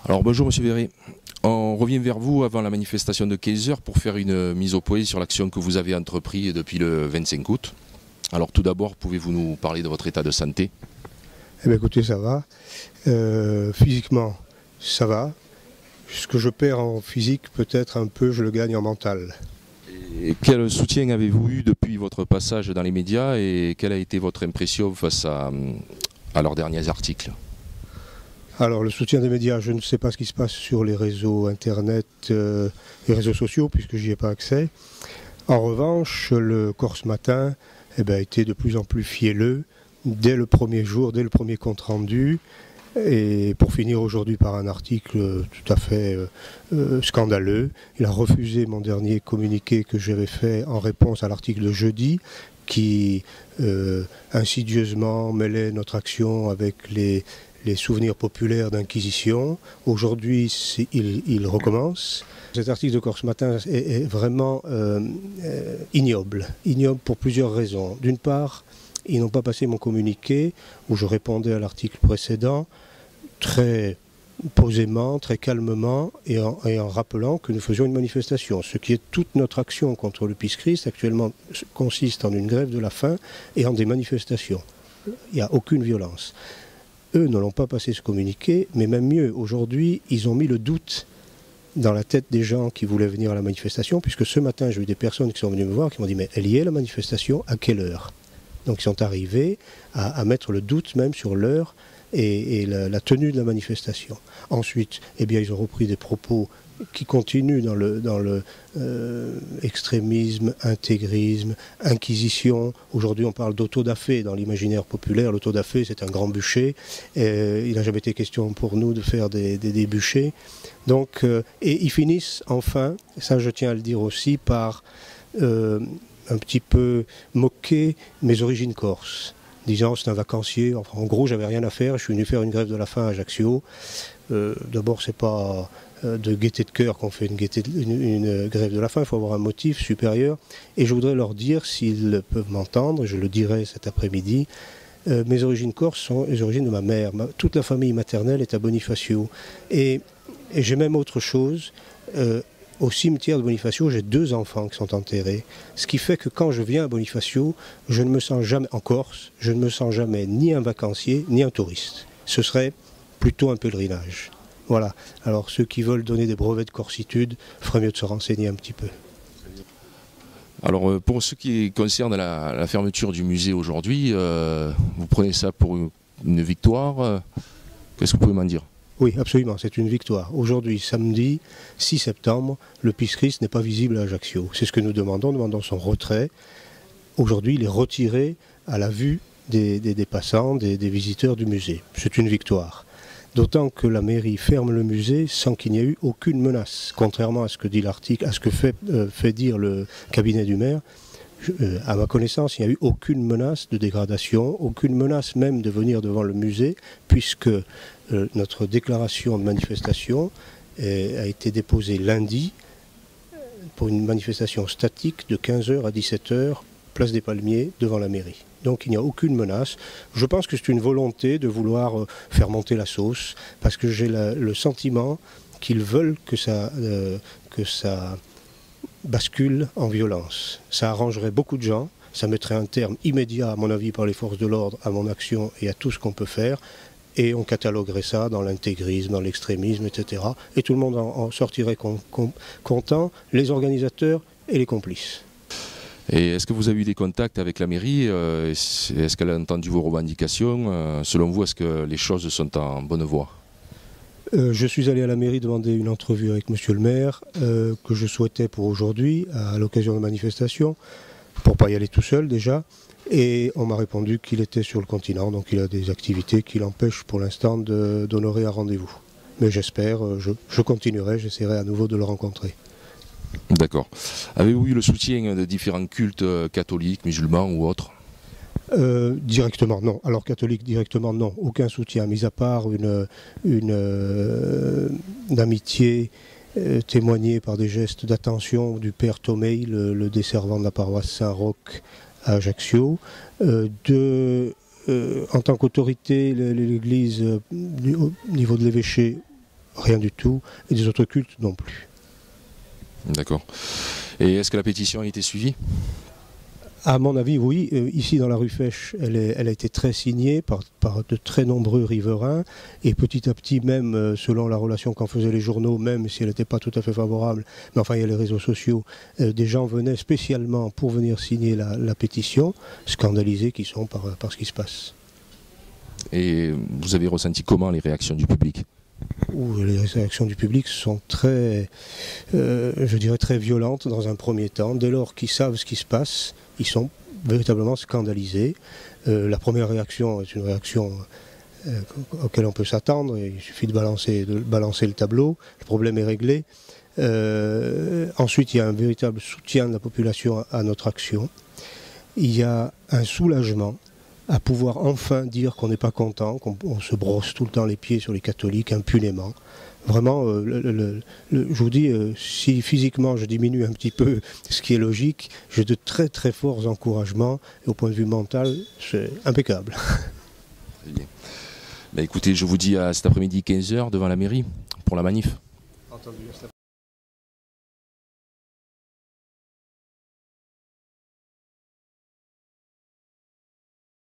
Alors bonjour Monsieur Verret, on revient vers vous avant la manifestation de 15 heures pour faire une mise au point sur l'action que vous avez entreprise depuis le 25 août. Alors tout d'abord, pouvez-vous nous parler de votre état de santé? Eh bien écoutez, ça va. Physiquement, ça va. Ce que je perds en physique, peut-être un peu, je le gagne en mental. Et quel soutien avez-vous eu depuis votre passage dans les médias et quelle a été votre impression face à leurs derniers articles? Alors le soutien des médias, je ne sais pas ce qui se passe sur les réseaux internet, les réseaux sociaux, puisque j'y ai pas accès. En revanche, le Corse Matin a été de plus en plus fielleux dès le premier jour, dès le premier compte rendu. Et pour finir aujourd'hui par un article tout à fait scandaleux, il a refusé mon dernier communiqué que j'avais fait en réponse à l'article de jeudi, qui insidieusement mêlait notre action avec les souvenirs populaires d'Inquisition. Aujourd'hui, il recommence. Cet article de Corse Matin est vraiment ignoble. Ignoble pour plusieurs raisons. D'une part, ils n'ont pas passé mon communiqué où je répondais à l'article précédent très posément, très calmement et en rappelant que nous faisions une manifestation. Ce qui est toute notre action contre le PIS-CRIST actuellement consiste en une grève de la faim et en des manifestations. Il n'y a aucune violence. Eux ne l'ont pas passé ce communiqué, mais même mieux, aujourd'hui, ils ont mis le doute dans la tête des gens qui voulaient venir à la manifestation, puisque ce matin, j'ai eu des personnes qui sont venues me voir, qui m'ont dit « Mais elle y est la manifestation, à quelle heure ?» Donc ils sont arrivés à mettre le doute même sur l'heure et la tenue de la manifestation. Ensuite, ils ont repris des propos qui continuent dans le extrémisme, intégrisme, inquisition. Aujourd'hui, on parle d'autodafé dans l'imaginaire populaire. L'autodafé, c'est un grand bûcher. Il n'a jamais été question pour nous de faire des bûchers. Donc, et ils finissent enfin, ça je tiens à le dire aussi, par un petit peu moquer mes origines corses, disant c'est un vacancier. Enfin, en gros, j'avais rien à faire, je suis venu faire une grève de la faim à Ajaccio. D'abord, c'est pas de gaieté de cœur qu'on fait une grève de la faim, il faut avoir un motif supérieur. Et je voudrais leur dire, s'ils peuvent m'entendre, je le dirai cet après-midi, mes origines corses sont les origines de ma mère. Toute la famille maternelle est à Bonifacio. Et j'ai même autre chose. Au cimetière de Bonifacio, j'ai 2 enfants qui sont enterrés. Ce qui fait que quand je viens à Bonifacio, je ne me sens jamais, en Corse, je ne me sens jamais ni un vacancier, ni un touriste. Ce serait plutôt un pèlerinage. Voilà. Alors ceux qui veulent donner des brevets de corsitude, feraient mieux de se renseigner un petit peu. Alors pour ce qui concerne la fermeture du musée aujourd'hui, vous prenez ça pour une victoire. Qu'est-ce que vous pouvez m'en dire? Oui, absolument, c'est une victoire. Aujourd'hui, samedi 6 septembre, le PIS-CRIST n'est pas visible à Ajaccio. C'est ce que nous demandons son retrait. Aujourd'hui, il est retiré à la vue des passants, des visiteurs du musée. C'est une victoire. D'autant que la mairie ferme le musée sans qu'il n'y ait eu aucune menace. Contrairement à ce que dit l'article, à ce que fait dire le cabinet du maire, à ma connaissance, il n'y a eu aucune menace de dégradation, aucune menace même de venir devant le musée, puisque notre déclaration de manifestation a été déposée lundi pour une manifestation statique de 15h à 17h, place des Palmiers, devant la mairie. Donc il n'y a aucune menace. Je pense que c'est une volonté de vouloir faire monter la sauce, parce que j'ai le sentiment qu'ils veulent que ça bascule en violence. Ça arrangerait beaucoup de gens, ça mettrait un terme immédiat, à mon avis, par les forces de l'ordre, à mon action et à tout ce qu'on peut faire. Et on cataloguerait ça dans l'intégrisme, dans l'extrémisme, etc. Et tout le monde en sortirait content, les organisateurs et les complices. Et est-ce que vous avez eu des contacts avec la mairie? Est-ce qu'elle a entendu vos revendications? Selon vous, est-ce que les choses sont en bonne voie? Je suis allé à la mairie demander une entrevue avec monsieur le maire, que je souhaitais pour aujourd'hui, à l'occasion de manifestation, pour ne pas y aller tout seul déjà. Et on m'a répondu qu'il était sur le continent, donc il a des activités qui l'empêchent pour l'instant d'honorer un rendez-vous. Mais j'espère, je continuerai, j'essaierai à nouveau de le rencontrer. D'accord. Avez-vous eu le soutien de différents cultes catholiques, musulmans ou autres? Directement, non. Alors catholique, directement, non. Aucun soutien, mis à part une amitié témoignée par des gestes d'attention du père Tomei, le desservant de la paroisse Saint-Roch à Ajaccio. En tant qu'autorité, l'Église, au niveau de l'évêché, rien du tout, et des autres cultes non plus. D'accord. Et est-ce que la pétition a été suivie? À mon avis, oui. Ici, dans la rue Fèche, elle a été très signée par de très nombreux riverains. Et petit à petit, même selon la relation qu'en faisaient les journaux, même si elle n'était pas tout à fait favorable, mais enfin, il y a les réseaux sociaux, des gens venaient spécialement pour venir signer la pétition, scandalisés qu'ils sont par ce qui se passe. Et vous avez ressenti comment les réactions du public? Les réactions du public sont très, je dirais, très violentes dans un premier temps. Dès lors qu'ils savent ce qui se passe, ils sont véritablement scandalisés. La première réaction est une réaction auquel on peut s'attendre. Il suffit de balancer le tableau, le problème est réglé. Ensuite, il y a un véritable soutien de la population à notre action. Il y a un soulagement à pouvoir enfin dire qu'on n'est pas content, qu'on se brosse tout le temps les pieds sur les catholiques impunément. Vraiment, je vous dis, si physiquement je diminue un petit peu, ce qui est logique, j'ai de très très forts encouragements, et au point de vue mental, c'est impeccable. Très bien. Bah, écoutez, je vous dis à cet après-midi 15 h devant la mairie pour la manif. Entendu.